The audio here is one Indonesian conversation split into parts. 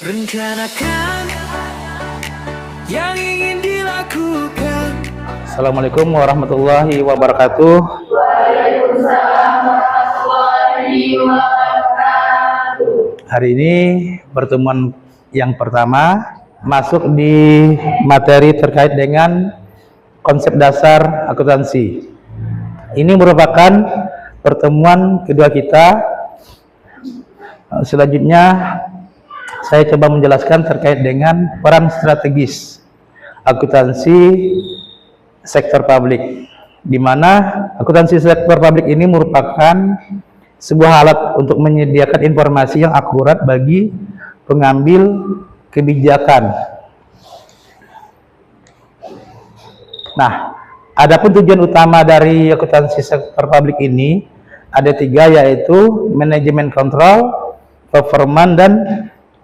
Rencanakan yang ingin dilakukan. Assalamualaikum warahmatullahi wabarakatuh. Waalaikumsalam warahmatullahi wabarakatuh. Hari ini pertemuan yang pertama masuk di materi terkait dengan konsep dasar akuntansi. Ini merupakan pertemuan kedua kita. Selanjutnya saya coba menjelaskan terkait dengan peran strategis akuntansi sektor publik, di mana akuntansi sektor publik ini merupakan sebuah alat untuk menyediakan informasi yang akurat bagi pengambil kebijakan. Nah, adapun tujuan utama dari akuntansi sektor publik ini ada tiga, yaitu manajemen kontrol, performance, dan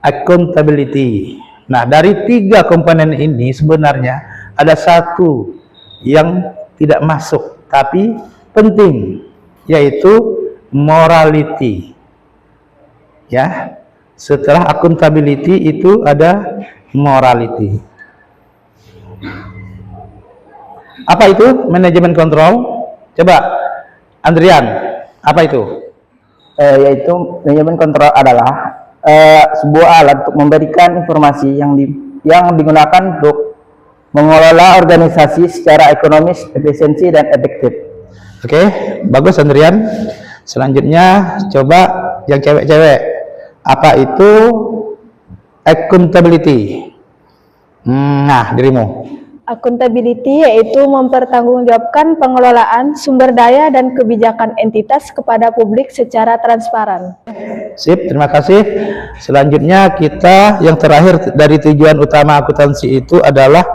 accountability. Nah, dari tiga komponen ini sebenarnya ada satu yang tidak masuk tapi penting, yaitu morality. Ya, setelah accountability itu ada morality. Apa itu manajemen kontrol? Coba Andrian, apa itu? Yaitu manajemen kontrol adalah sebuah alat untuk memberikan informasi yang digunakan untuk mengelola organisasi secara ekonomis, efisiensi, dan efektif. Oke, bagus Andrian. Selanjutnya coba yang cewek-cewek, apa itu accountability? Nah, dirimu. Accountability yaitu mempertanggungjawabkan pengelolaan sumber daya dan kebijakan entitas kepada publik secara transparan. Sip, terima kasih. Selanjutnya kita yang terakhir dari tujuan utama akuntansi itu adalah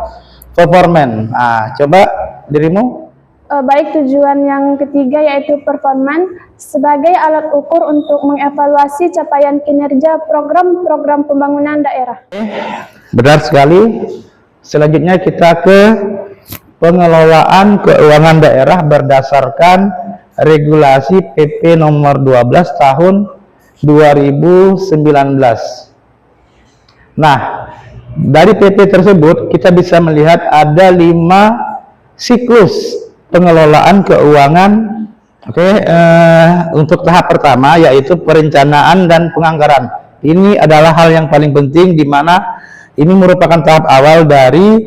performance. Nah, coba dirimu. Baik, tujuan yang ketiga yaitu performance sebagai alat ukur untuk mengevaluasi capaian kinerja program-program pembangunan daerah. Benar sekali. Selanjutnya kita ke pengelolaan keuangan daerah berdasarkan regulasi PP nomor 12 tahun 2019. Nah, dari PP tersebut kita bisa melihat ada 5 siklus pengelolaan keuangan. Untuk tahap pertama yaitu perencanaan dan penganggaran. Ini adalah hal yang paling penting, di mana ini merupakan tahap awal dari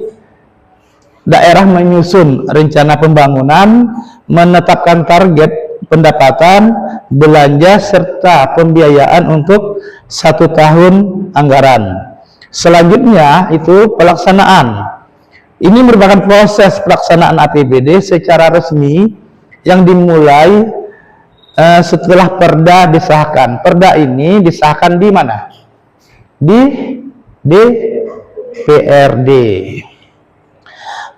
daerah menyusun rencana pembangunan, menetapkan target pendapatan, belanja, serta pembiayaan untuk 1 tahun anggaran. Selanjutnya itu pelaksanaan. Ini merupakan proses pelaksanaan APBD secara resmi yang dimulai setelah Perda disahkan. Perda ini disahkan di mana? Di DPRD.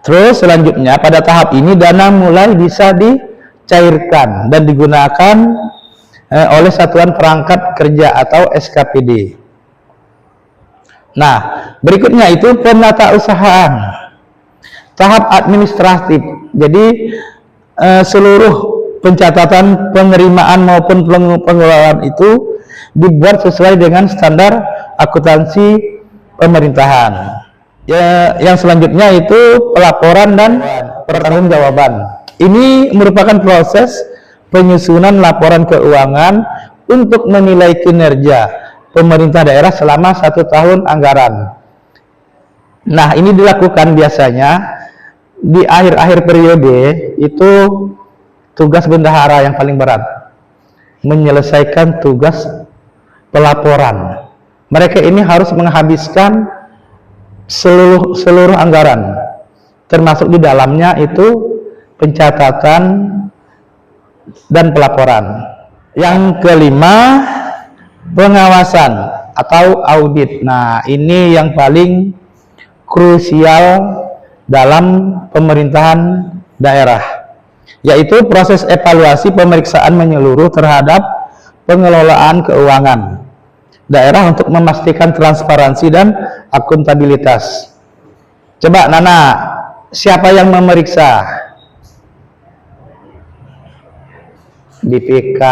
Terus selanjutnya pada tahap ini dana mulai bisa dicairkan dan digunakan oleh satuan perangkat kerja atau SKPD. Nah, berikutnya itu penatausahaan. Tahap administratif. Jadi seluruh pencatatan, penerimaan maupun pengelolaan itu dibuat sesuai dengan standar akuntansi pemerintahan. Yang selanjutnya itu pelaporan dan pertanggungjawaban. Ini merupakan proses penyusunan laporan keuangan untuk menilai kinerja pemerintah daerah selama 1 tahun anggaran. Nah, ini dilakukan biasanya di akhir-akhir periode. Itu tugas bendahara yang paling berat, menyelesaikan tugas pelaporan. Mereka ini harus menghabiskan seluruh anggaran, termasuk di dalamnya itu pencatatan dan pelaporan. Yang kelima, pengawasan atau audit. Nah, ini yang paling krusial dalam pemerintahan daerah, yaitu proses evaluasi pemeriksaan menyeluruh terhadap pengelolaan keuangan daerah untuk memastikan transparansi dan akuntabilitas. Coba Nana, siapa yang memeriksa? BPK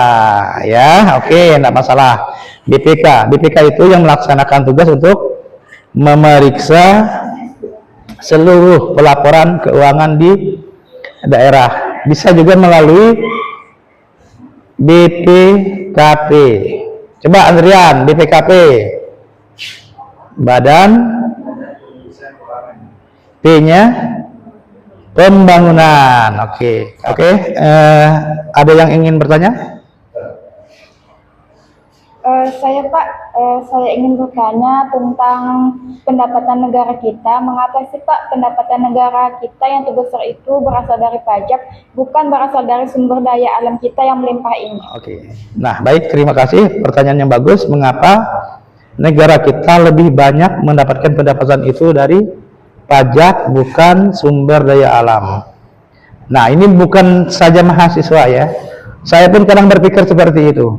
ya. Oke, enggak masalah. BPK itu yang melaksanakan tugas untuk memeriksa seluruh pelaporan keuangan di daerah. Bisa juga melalui BPKP. Coba Andrian, BPKP. Badan P-nya pembangunan. Oke. Ada yang ingin bertanya? Saya Pak, saya ingin bertanya tentang pendapatan negara kita. Mengapa sih Pak pendapatan negara kita yang terbesar itu berasal dari pajak, bukan berasal dari sumber daya alam kita yang melimpah ini? Oke. Nah, baik, terima kasih. Pertanyaan yang bagus. Mengapa negara kita lebih banyak mendapatkan pendapatan itu dari pajak, bukan sumber daya alam? Nah, ini bukan saja mahasiswa ya. Saya pun kadang berpikir seperti itu.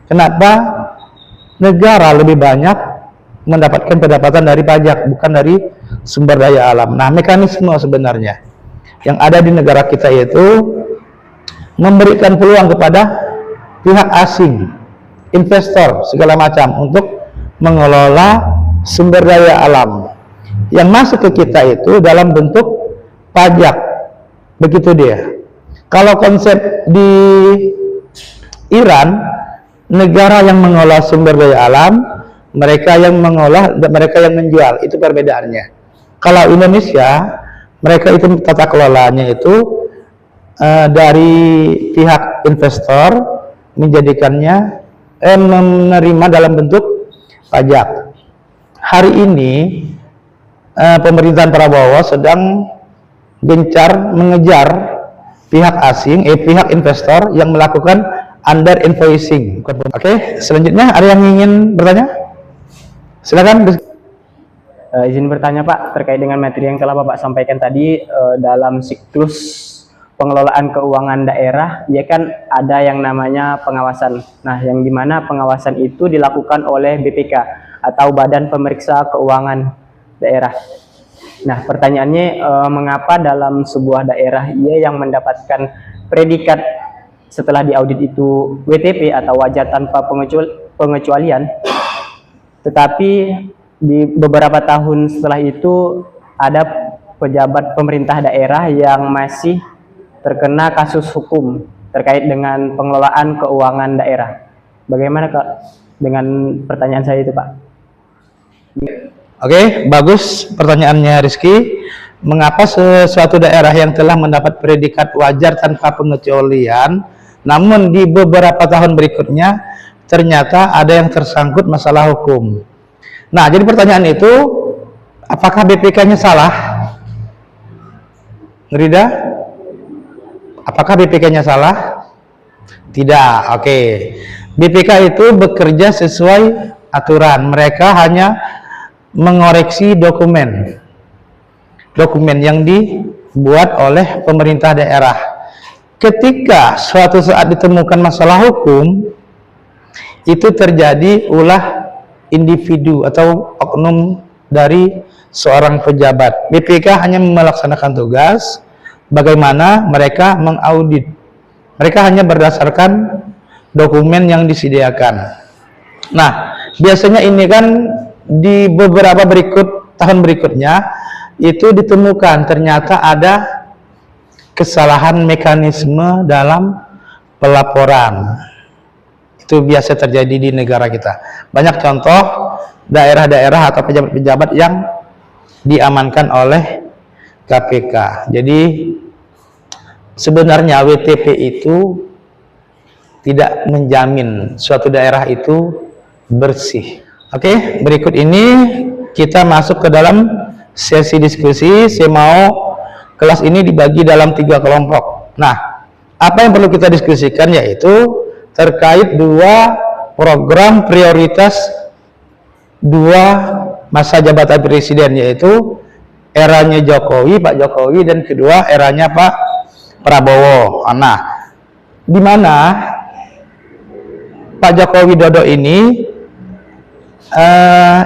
Kenapa negara lebih banyak mendapatkan pendapatan dari pajak, bukan dari sumber daya alam? Nah, mekanisme sebenarnya yang ada di negara kita itu memberikan peluang kepada pihak asing, investor, segala macam untuk mengelola sumber daya alam yang masuk ke kita itu dalam bentuk pajak. Begitu dia. Kalau konsep di Iran, negara yang mengolah sumber daya alam, mereka yang mengolah, mereka yang menjual. Itu perbedaannya. Kalau Indonesia, mereka itu tata kelolanya itu dari pihak investor menjadikannya menerima dalam bentuk pajak. Hari ini pemerintahan Prabowo sedang gencar mengejar pihak asing, pihak investor yang melakukan under invoicing. Oke, selanjutnya ada yang ingin bertanya? Silakan. Izin bertanya Pak, terkait dengan materi yang telah Bapak sampaikan tadi, dalam siklus pengelolaan keuangan daerah, ya kan ada yang namanya pengawasan. Nah, yang dimana pengawasan itu dilakukan oleh BPK atau Badan Pemeriksa Keuangan Daerah. Nah, pertanyaannya, mengapa dalam sebuah daerah ia yang mendapatkan predikat setelah diaudit itu WTP atau wajar tanpa pengecualian, tetapi di beberapa tahun setelah itu ada pejabat pemerintah daerah yang masih terkena kasus hukum terkait dengan pengelolaan keuangan daerah? Bagaimana Kak dengan pertanyaan saya itu Pak? Oke, bagus pertanyaannya Rizky. Mengapa sesuatu daerah yang telah mendapat predikat wajar tanpa pengecualian, namun di beberapa tahun berikutnya ternyata ada yang tersangkut masalah hukum? Nah, jadi pertanyaan itu, apakah BPK-nya salah? Ngerida? Apakah BPK-nya salah? Tidak. Oke. BPK itu bekerja sesuai aturan. Mereka hanya mengoreksi dokumen yang dibuat oleh pemerintah daerah. Ketika suatu saat ditemukan masalah hukum, itu terjadi ulah individu atau oknum dari seorang pejabat. BPK hanya melaksanakan tugas bagaimana mereka mengaudit. Mereka hanya berdasarkan dokumen yang disediakan. Nah, biasanya ini kan di beberapa tahun berikutnya itu ditemukan ternyata ada kesalahan mekanisme dalam pelaporan. Itu biasa terjadi di negara kita. Banyak contoh daerah-daerah atau pejabat-pejabat yang diamankan oleh KPK. Jadi sebenarnya WTP itu tidak menjamin suatu daerah itu bersih. Oke, berikut ini kita masuk ke dalam sesi diskusi. Saya mau kelas ini dibagi dalam 3 kelompok. Nah, apa yang perlu kita diskusikan yaitu terkait 2 program prioritas 2 masa jabatan presiden, yaitu eranya Jokowi, Pak Jokowi, dan kedua eranya Pak Prabowo. Nah, di mana Pak Joko Widodo ini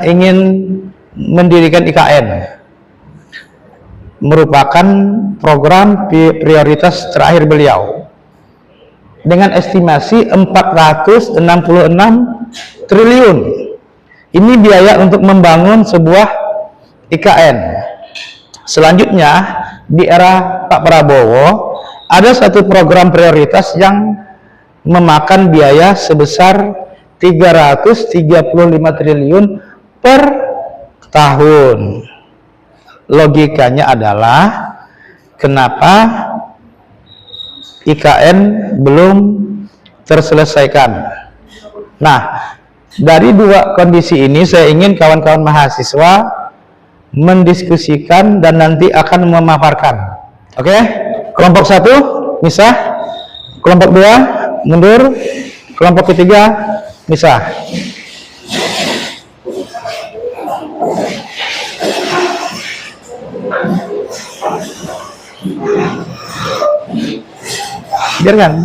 ingin mendirikan IKN, merupakan program prioritas terakhir beliau. dengan estimasi 466 triliun. Ini biaya untuk membangun sebuah IKN. Selanjutnya, di era Pak Prabowo, ada satu program prioritas yang memakan biaya sebesar 335 triliun per tahun. Logikanya adalah, kenapa IKN belum terselesaikan? Nah, dari dua kondisi ini saya ingin kawan-kawan mahasiswa mendiskusikan dan nanti akan memaparkan. Oke? Kelompok 1 misah, kelompok 2 mundur, kelompok ketiga misah. Biarkan.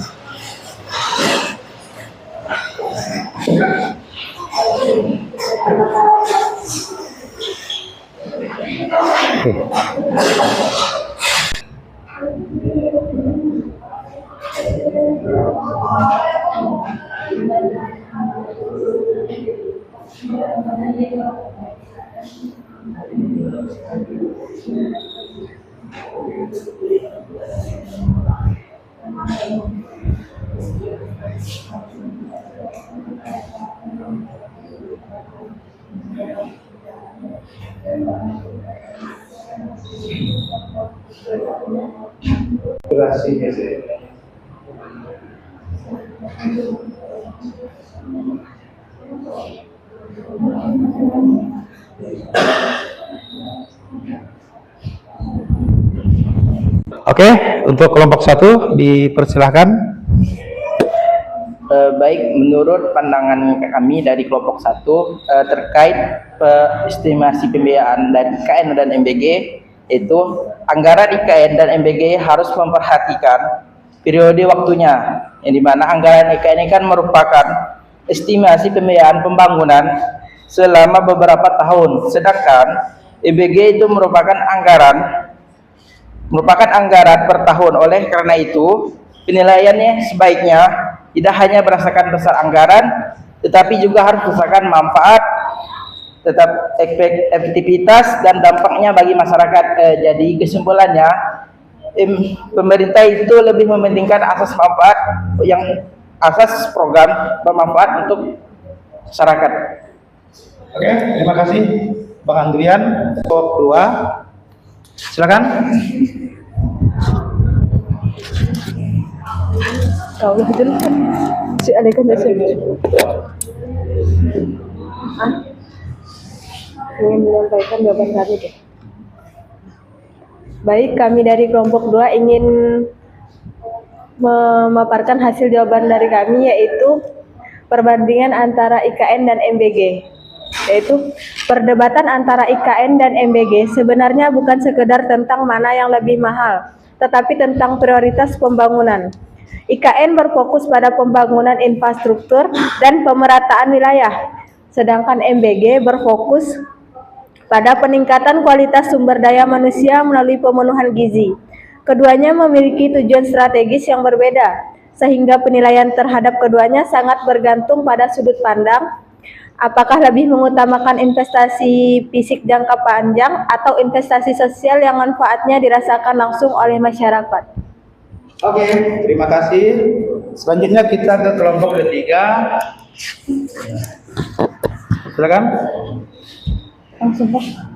Oke, untuk kelompok 1 dipersilahkan. Baik, menurut pandangan kami dari kelompok 1 terkait estimasi pembiayaan dari IKN dan MBG, itu anggaran IKN dan MBG harus memperhatikan periode waktunya, yang dimana anggaran IKN ini kan merupakan estimasi pembiayaan pembangunan selama beberapa tahun, sedangkan MBG itu merupakan anggaran per tahun. Oleh karena itu, penilaiannya sebaiknya tidak hanya berdasarkan besar anggaran, tetapi juga harus berdasarkan manfaat, tetap efektivitas dan dampaknya bagi masyarakat. Jadi kesimpulannya, pemerintah itu lebih mementingkan asas manfaat, yang asas program bermanfaat untuk masyarakat. Oke, terima kasih Bang Andrian. Kelompok 2, silakan. Allah dulu kan si adegan dasar. Ingin menyampaikan jawaban kami deh. Baik, kami dari kelompok 2 ingin memaparkan hasil jawaban dari kami, yaitu perbandingan antara IKN dan MBG. Yaitu perdebatan antara IKN dan MBG sebenarnya bukan sekedar tentang mana yang lebih mahal, tetapi tentang prioritas pembangunan. IKN berfokus pada pembangunan infrastruktur dan pemerataan wilayah, sedangkan MBG berfokus pada peningkatan kualitas sumber daya manusia melalui pemenuhan gizi. Keduanya memiliki tujuan strategis yang berbeda, sehingga penilaian terhadap keduanya sangat bergantung pada sudut pandang. Apakah lebih mengutamakan investasi fisik jangka panjang atau investasi sosial yang manfaatnya dirasakan langsung oleh masyarakat? Oke, terima kasih. Selanjutnya kita ke kelompok ketiga. Silakan. Langsung, Pak.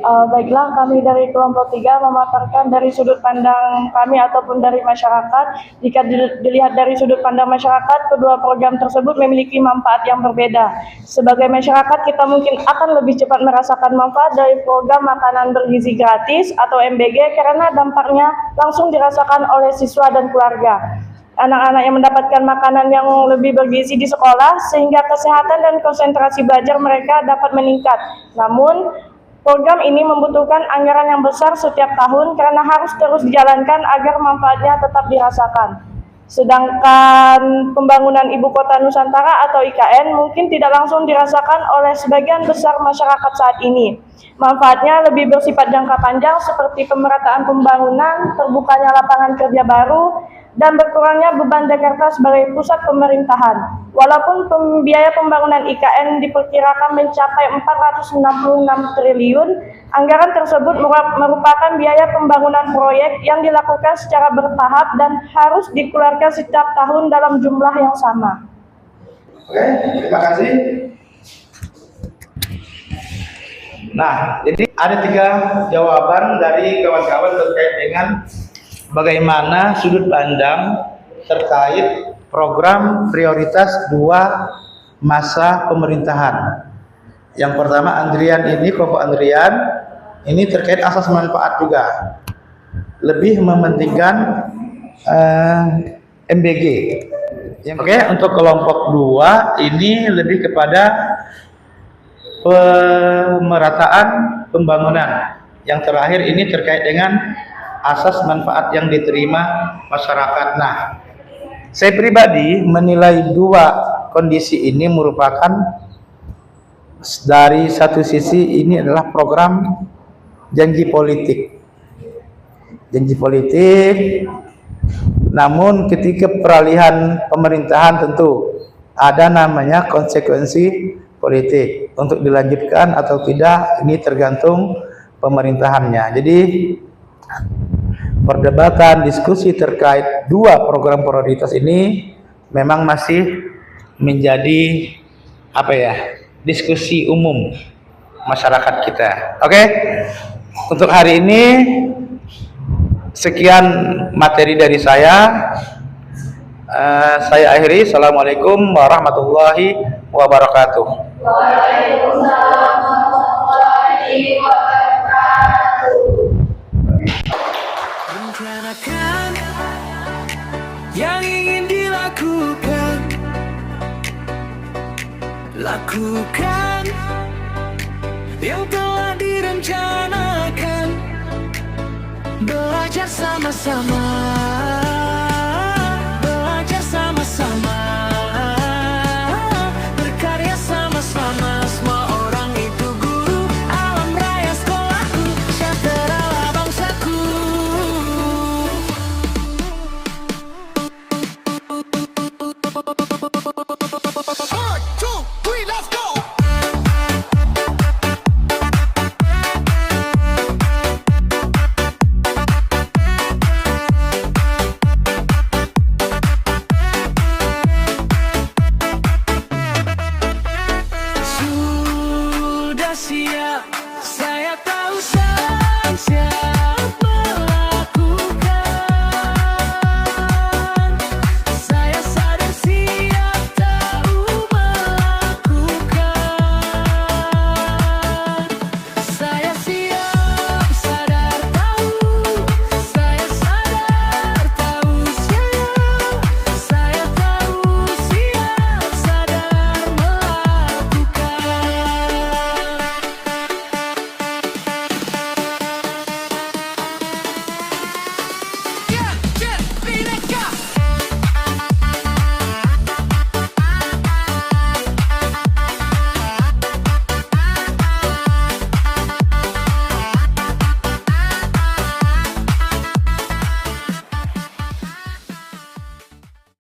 Baiklah, kami dari kelompok 3 memaparkan dari sudut pandang kami ataupun dari masyarakat. Jika dilihat dari sudut pandang masyarakat, kedua program tersebut memiliki manfaat yang berbeda. Sebagai masyarakat, kita mungkin akan lebih cepat merasakan manfaat dari program makanan bergizi gratis atau MBG karena dampaknya langsung dirasakan oleh siswa dan keluarga. Anak-anak yang mendapatkan makanan yang lebih bergizi di sekolah, sehingga kesehatan dan konsentrasi belajar mereka dapat meningkat. Namun, program ini membutuhkan anggaran yang besar setiap tahun karena harus terus dijalankan agar manfaatnya tetap dirasakan. Sedangkan pembangunan Ibu Kota Nusantara atau IKN mungkin tidak langsung dirasakan oleh sebagian besar masyarakat saat ini. Manfaatnya lebih bersifat jangka panjang seperti pemerataan pembangunan, terbukanya lapangan kerja baru, dan berkurangnya beban Jakarta sebagai pusat pemerintahan. Walaupun biaya pembangunan IKN diperkirakan mencapai 466 triliun, anggaran tersebut merupakan biaya pembangunan proyek yang dilakukan secara bertahap dan harus dikeluarkan setiap tahun dalam jumlah yang sama. Oke, terima kasih. Nah, jadi ada 3 jawaban dari kawan-kawan terkait dengan bagaimana sudut pandang terkait program prioritas 2 masa pemerintahan. Yang pertama, Andrian ini, kelompok Andrian ini terkait asas manfaat juga, lebih mementingkan MBG. Oke, untuk kelompok 2 ini lebih kepada pemerataan pembangunan. Yang terakhir ini terkait dengan asas manfaat yang diterima masyarakat. Nah, saya pribadi menilai 2 kondisi ini merupakan, dari satu sisi ini adalah program janji politik. Janji politik, namun ketika peralihan pemerintahan tentu ada namanya konsekuensi politik. Untuk dilanjutkan atau tidak ini tergantung pemerintahannya. Jadi perdebatan, diskusi terkait 2 program prioritas ini memang masih menjadi diskusi umum masyarakat kita. Oke, untuk hari ini sekian materi dari saya. Saya akhiri. Assalamualaikum warahmatullahi wabarakatuh. Waalaikumsalam warahmatullahi wabarakatuh. Rencanakan yang ingin dilakukan, lakukan yang telah direncanakan, belajar sama-sama.